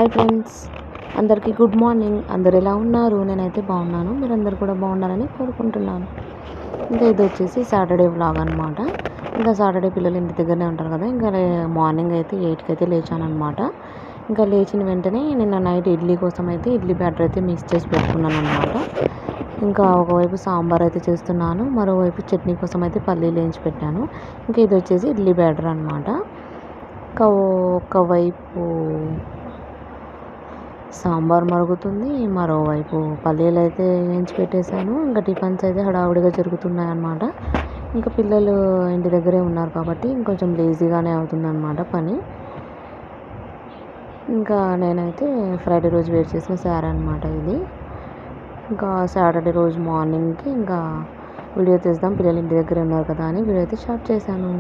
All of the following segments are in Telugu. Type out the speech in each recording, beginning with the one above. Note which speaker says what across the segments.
Speaker 1: హాయ్ ఫ్రెండ్స్, అందరికీ గుడ్ మార్నింగ్. అందరు ఎలా ఉన్నారు? నేనైతే బాగున్నాను. మీరందరూ కూడా బాగున్నారని కోరుకుంటున్నాను. ఇంకా ఇది వచ్చేసి సాటర్డే వ్లాగ్ అనమాట. ఇంకా సాటర్డే పిల్లలు ఇంటి దగ్గరనే ఉంటారు కదా. ఇంకా మార్నింగ్ అయితే 8కి అయితే లేచాను అనమాట. ఇంకా లేచిన వెంటనే నిన్న నైట్ ఇడ్లీ కోసం అయితే ఇడ్లీ బ్యాటర్ అయితే మిక్స్ చేసి పెట్టుకున్నాను అనమాట. ఇంకా ఒకవైపు సాంబార్ అయితే చేస్తున్నాను, మరోవైపు చట్నీ కోసం అయితే పల్లీలు వేయించి పెట్టాను. ఇంకా ఇది వచ్చేసి ఇడ్లీ బ్యాటర్ అనమాట. ఇంకా ఒకవైపు సాంబార్ మరుగుతుంది, మరోవైపు పల్లీలు అయితే వేయించి పెట్టేశాను. ఇంకా టిఫిన్స్ అయితే హడావుడిగా జరుగుతున్నాయి అన్నమాట. ఇంకా పిల్లలు ఇంటి దగ్గరే ఉన్నారు కాబట్టి ఇంకొంచెం లేజీగానే అవుతుందన్నమాట పని. ఇంకా నేనైతే ఫ్రైడే రోజు వేర్ చేసిన శారీ అనమాట ఇది. ఇంకా సాటర్డే రోజు మార్నింగ్కి ఇంకా వీడియో తీద్దాం, పిల్లలు ఇంటి దగ్గర ఉన్నారు కదా అని వీడియో అయితే స్టార్ట్ చేశాను.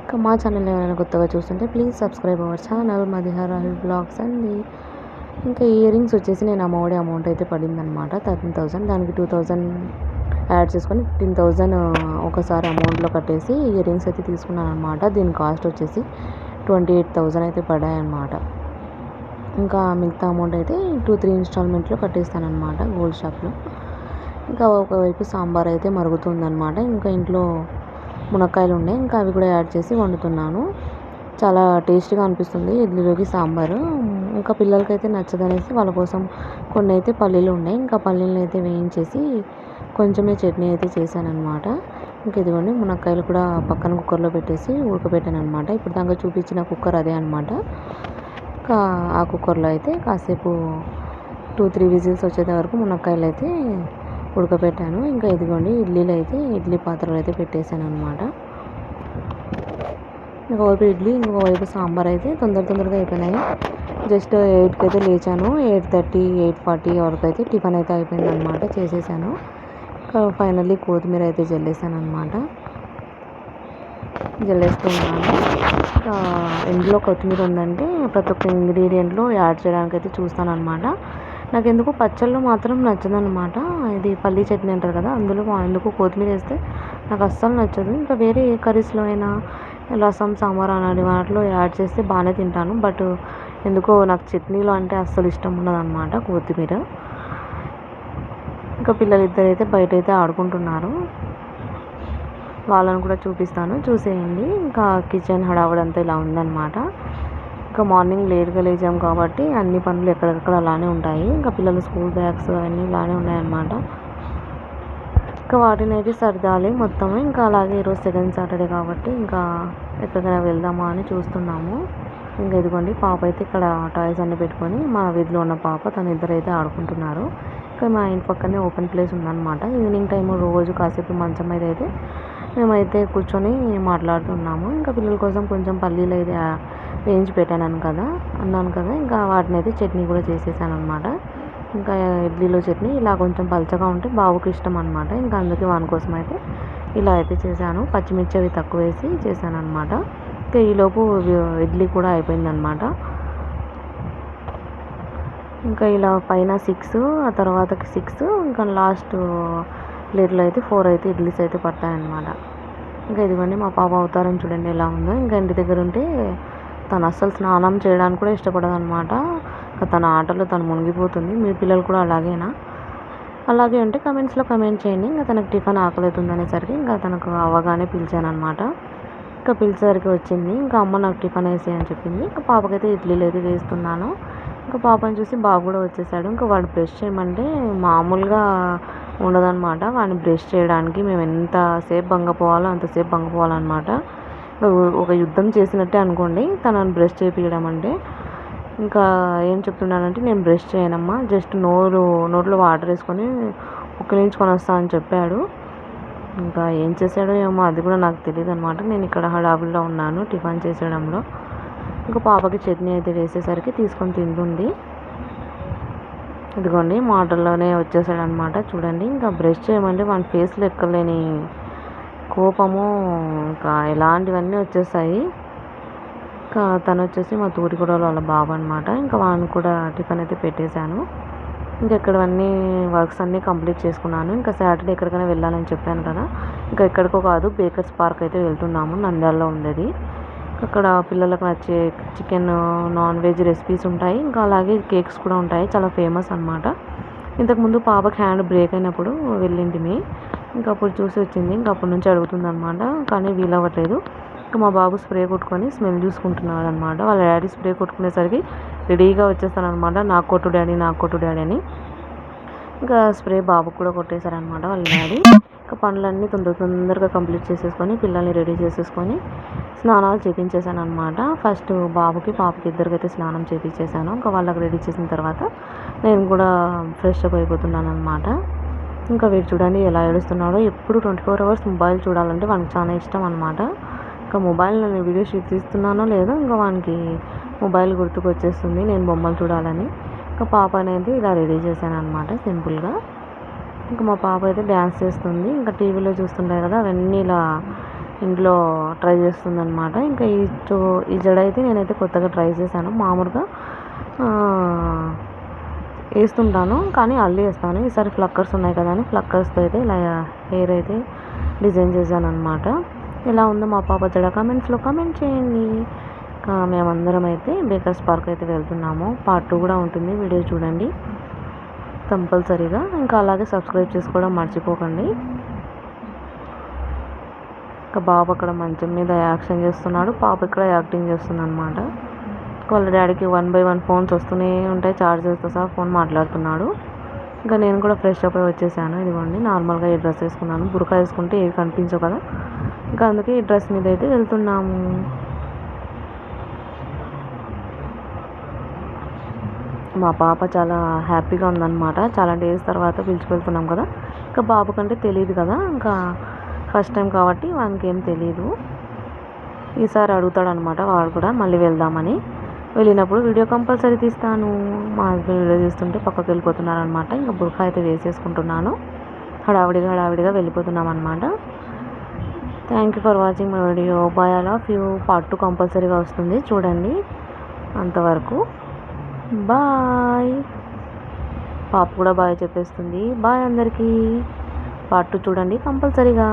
Speaker 1: ఇంకా మా ఛానల్ ఏమైనా కొత్తగా చూస్తుంటే please subscribe our channel Madiha Rahul blogs అండి. ఇంకా ఇయర్ రింగ్స్ వచ్చేసి నేను అమౌంట్ అయితే పడింది అనమాట, 13,000. దానికి 2,000 యాడ్ చేసుకొని 15,000 ఒకసారి అమౌంట్లో కట్టేసి ఇయర్ రింగ్స్ అయితే తీసుకున్నాను అనమాట. దీని కాస్ట్ వచ్చేసి 28,000 అయితే పడ్డాయి అనమాట. ఇంకా మిగతా అమౌంట్ అయితే 2-3 ఇన్స్టాల్మెంట్లో కట్టేస్తాను అనమాట గోల్డ్ షాప్లో. ఇంకా ఒకవైపు సాంబార్ అయితే మరుగుతుందనమాట. ఇంకా ఇంట్లో మునక్కాయలు ఉన్నాయి, ఇంకా అవి కూడా యాడ్ చేసి వండుతున్నాను. చాలా టేస్టీగా అనిపిస్తుంది ఇడ్లీలోకి సాంబారు. ఇంకా పిల్లలకైతే నచ్చదనేసి వాళ్ళ కోసం కొన్ని అయితే పల్లీలు ఉన్నాయి, ఇంకా పల్లీలను అయితే వేయించేసి కొంచెమే చట్నీ అయితే చేశాను అనమాట. ఇంకా ఇదిగోండి మునక్కాయలు కూడా పక్కన కుక్కర్లో పెట్టేసి ఉడకబెట్టాను అనమాట. ఇప్పుడు దాకా చూపించిన కుక్కర్ అదే అనమాట. ఇంకా ఆ కుక్కర్లో అయితే కాసేపు 2-3 విజిల్స్ వచ్చేంత వరకు మునక్కాయలు అయితే ఉడకబెట్టాను. ఇంకా ఇదిగోండి ఇడ్లీలు అయితే ఇడ్లీ పాత్రలు అయితే పెట్టేశాను అనమాట. ఇంకోవైపు ఇడ్లీ, ఇంకోవైపు సాంబార్ అయితే తొందరగా అయిపోయినాయి. జస్ట్ 8కి అయితే లేచాను. 8:30, 8:40 వరకు అయితే టిఫిన్ అయితే అయిపోయింది అనమాట, చేసేసాను. ఇంకా ఫైనల్లీ కొత్తిమీర అయితే జల్లేసాను అనమాట. జల్లేస్తున్నాను. ఇంకా ఇంట్లో కొత్తిమీర ఉందంటే ప్రతి ఒక్క ఇంగ్రీడియంట్లో యాడ్ చేయడానికి అయితే చూస్తాను అనమాట. నాకు ఎందుకు పచ్చళ్ళు మాత్రం నచ్చదనమాట. ఇది పల్లీ చట్నీ అంటారు కదా, అందులో ఎందుకు కొత్తిమీర వేస్తే నాకు అస్సలు నచ్చదు. ఇంకా వేరే ఏ కర్రీస్లో అయినా రసం, సాంబార్ అలాంటి వాటిలో యాడ్ చేస్తే బాగానే తింటాను. బట్ ఎందుకో నాకు చట్నీలో అంటే అస్సలు ఇష్టం ఉండదు అనమాట కొత్తిమీర. ఇంకా పిల్లలిద్దరు అయితే బయట అయితే ఆడుకుంటున్నారు, వాళ్ళని కూడా చూపిస్తాను, చూసేయండి. ఇంకా కిచెన్ హడావుడంతా ఇలా ఉందన్నమాట. ఇంకా మార్నింగ్ లేట్గా లేచాం కాబట్టి అన్ని పనులు ఎక్కడెక్కడ అలానే ఉంటాయి. ఇంకా పిల్లల స్కూల్ బ్యాగ్స్ అన్నీ ఇలానే ఉన్నాయన్నమాట. ఇంకా వాటిని అయితే సర్దాలి మొత్తం. ఇంకా అలాగే ఈరోజు సెకండ్ సాటర్డే కాబట్టి ఇంకా ఎక్కడికైనా వెళ్దామా అని చూస్తున్నాము. ఇంకా ఇదిగోండి పాప అయితే ఇక్కడ టాయ్స్ అన్నీ పెట్టుకొని, మా వీధిలో ఉన్న పాప తను ఇద్దరు అయితే ఆడుకుంటున్నారు. ఇంకా మా ఇంటి పక్కనే ఓపెన్ ప్లేస్ ఉందన్నమాట. ఈవినింగ్ టైం రోజు కాసేపు మంచం మీద అయితే మేమైతే కూర్చొని మాట్లాడుతున్నాము. ఇంకా పిల్లల కోసం కొంచెం పల్లీలు అయితే వేయించి పెట్టాను కదా, అన్నాను కదా. ఇంకా వాటిని అయితే చట్నీ కూడా చేసేసాను అనమాట. ఇంకా ఇడ్లీలో చట్నీ ఇలా కొంచెం పలచగా ఉంటే బాబుకి ఇష్టం అనమాట. ఇంకా అందుకే వాని కోసం అయితే ఇలా అయితే చేశాను. పచ్చిమిర్చి అవి తక్కువ వేసి చేశాను అనమాట. ఇంకా ఈలోపు ఇడ్లీ కూడా అయిపోయిందనమాట. ఇంకా ఇలా పైన 6, ఆ తర్వాతకి 6, ఇంకా లాస్ట్ ప్లేట్లో అయితే 4 అయితే ఇడ్లీస్ అయితే పట్టాయన్నమాట. ఇంకా ఇదిగోండి మా పాప అవతారం చూడండి ఎలా ఉందో. ఇంకా ఇంటి దగ్గర ఉంటే తను అస్సలు స్నానం చేయడానికి కూడా ఇష్టపడదనమాట. ఇంకా తన ఆటలో తను మునిగిపోతుంది. మీ పిల్లలు కూడా అలాగేనా? అలాగే ఉంటే కమెంట్స్లో కమెంట్ చేయండి. ఇంకా తనకు టిఫిన్ ఆకలివుతుంది అనేసరికి ఇంకా తనకు అవ్వగానే పిలిచాను అనమాట. ఇంకా పిలిచేసరికి వచ్చింది. ఇంకా అమ్మ నాకు టిఫిన్ వేసి అని చెప్పింది. ఇంకా పాపకైతే ఇడ్లీలు అయితే వేస్తున్నాను. ఇంకా పాపని చూసి బాబు కూడా వచ్చేసాడు. ఇంకా వాడు బ్రష్ చేయమంటే మామూలుగా ఉండదన్నమాట. వాడిని బ్రష్ చేయడానికి మేము ఎంతసేపు బంగపోవాలో అంతసేపు బంగపోవాలన్నమాట. ఒక యుద్ధం చేసినట్టే అనుకోండి తనని బ్రష్ చేయించడం అంటే. ఇంకా ఏం చెప్తున్నానంటే నేను బ్రష్ చేయనమ్మా, జస్ట్ నోట్లో వాటర్ వేసుకొని ఉక్కిలించుకొని వస్తా అని చెప్పాడు. ఇంకా ఏం చేశాడో ఏమో అది కూడా నాకు తెలియదు అనమాట. నేను ఇక్కడ హడావిడిలో ఉన్నాను టిఫిన్ చేసేయడంలో. ఇంకా పాపకి చట్నీ అయితే వేసేసరికి తీసుకొని తింటుంది. ఇదిగోండి మాటల్లోనే వచ్చేసాడనమాట చూడండి. ఇంకా బ్రష్ చేయమంటే మన ఫేస్లో ఎక్కలేని కోపము, ఇంకా ఇలాంటివన్నీ వచ్చేసాయి. ఇంకా తను వచ్చేసి మా తోటికోడలు వాళ్ళ బాబు అనమాట. ఇంకా వాడిని కూడా టిఫిన్ అయితే పెట్టేశాను. ఇంకా ఇక్కడవన్నీ వర్క్స్ అన్నీ కంప్లీట్ చేసుకున్నాను. ఇంకా సాటర్డే ఎక్కడికైనా వెళ్ళాలని చెప్పాను కదా, ఇంకా ఎక్కడికో కాదు బేకర్స్ పార్క్ అయితే వెళ్తున్నాము, నంద్యాలలో ఉండేది. అక్కడ పిల్లలకు నచ్చే చికెన్ నాన్ వెజ్ రెసిపీస్ ఉంటాయి. ఇంకా అలాగే కేక్స్ కూడా ఉంటాయి. చాలా ఫేమస్ అనమాట. ఇంతకుముందు పాపకి హ్యాండ్ బ్రేక్ అయినప్పుడు వెళ్ళింటిమి. ఇంకా అప్పుడు చూసి వచ్చింది. ఇంకా అప్పటి నుంచి అడుగుతుందనమాట. కానీ వీలవ్వట్లేదు. ఇంకా మా బాబు స్ప్రే కొట్టుకొని స్మెల్ చూసుకుంటున్నాడు అనమాట. వాళ్ళ డాడీ స్ప్రే కొట్టుకునేసరికి రెడీగా వచ్చేస్తానమాట. నాకు కొట్టు డాడీ, నాకు కొట్టు డాడీ అని. ఇంకా స్ప్రే బాబుకి కూడా కొట్టేశారనమాట వాళ్ళ డాడీ. ఇంకా పనులన్నీ తొందరగా కంప్లీట్ చేసేసుకొని పిల్లల్ని రెడీ చేసేసుకొని స్నానాలు చేపించేసాను అనమాట. ఫస్ట్ బాబుకి పాపకి ఇద్దరికైతే స్నానం చేపించేసాను. ఇంకా వాళ్ళకి రెడీ చేసిన తర్వాత నేను కూడా ఫ్రెష్ అప్ అయిపోతున్నాను అనమాట. ఇంకా వీడు చూడండి ఎలా ఏడుస్తున్నాడో. ఎప్పుడు 24 hours మొబైల్ చూడాలంటే వానికి చాలా ఇష్టం అనమాట. ఇంకా మొబైల్ నేను వీడియో షూట్ తీస్తున్నానో లేదో ఇంకా వానికి మొబైల్ గుర్తుకు వచ్చేస్తుంది నేను బొమ్మలు చూడాలని. ఇంకా పాప అనేది ఇలా రెడీ చేశాను అనమాట సింపుల్గా. ఇంకా మా పాప అయితే డ్యాన్స్ చేస్తుంది. ఇంకా టీవీలో చూస్తుంటాయి కదా అవన్నీ ఇలా ఇంట్లో ట్రై చేస్తుంది అనమాట. ఇంకా ఈ జడ అయితే నేనైతే కొత్తగా ట్రై చేశాను. మామూలుగా వేస్తుంటాను కానీ అల్లి వేస్తాను. ఈసారి ఫ్లక్కర్స్ ఉన్నాయి కదా అని ఫ్లక్కర్స్తో అయితే ఇలా హెయిర్ అయితే డిజైన్ చేశాను అనమాట. ఎలా ఉందో మా పాప జడ కామెంట్స్లో కామెంట్ చేయండి. మేమందరం అయితే బేకర్స్ పార్క్ అయితే వెళ్తున్నాము. పార్ట్ 2 కూడా ఉంటుంది. వీడియో చూడండి కంపల్సరీగా. ఇంకా అలాగే సబ్స్క్రైబ్ చేసుకోవడం మర్చిపోకండి. ఇంకా బాబు అక్కడ మంచం మీద యాక్షన్ చేస్తున్నాడు. పాప ఇక్కడ యాక్టింగ్ చేస్తుంది అనమాట. వాళ్ళ డాడీకి 1 by 1 ఫోన్స్ వస్తూనే ఉంటాయి. చార్జర్తో సహా ఫోన్ మాట్లాడుతున్నాడు. ఇంకా నేను కూడా ఫ్రెష్ అప్ అయి వచ్చేసాను. ఇదిగోండి నార్మల్గా ఈ డ్రెస్ వేసుకున్నాను. బురకా వేసుకుంటే ఏవి కనిపించవు కదా. ఇంకా అందుకే ఈ డ్రెస్ మీద అయితే వెళ్తున్నాము. మా పాప చాలా హ్యాపీగా ఉందన్నమాట. చాలా డేస్ తర్వాత పిలుచుకెళ్తున్నాం కదా. ఇంకా బాబు కంటే తెలియదు కదా. ఇంకా ఫస్ట్ టైం కాబట్టి వానికి ఏం తెలియదు. ఈసారి అడుగుతాడనమాట వాడు కూడా మళ్ళీ వెళ్దామని. వెళ్ళినప్పుడు వీడియో కంపల్సరీ తీస్తాను. మా హస్బెండ్ వీడియో తీస్తుంటే పక్కకి వెళ్ళిపోతున్నారనమాట. ఇంకా బుర్ఖా అయితే వేసేసుకుంటున్నాను. హడావిడిగా వెళ్ళిపోతున్నాం అనమాట. Thank you for watching my video. Bye, I love you. Part 2 కంపల్సరీగా వస్తుంది చూడండి. అంతవరకు బాయ్. పాప కూడా బాయ్ చెప్పేస్తుంది. బాయ్ అందరికీ. పార్ట్ 2 చూడండి కంపల్సరీగా.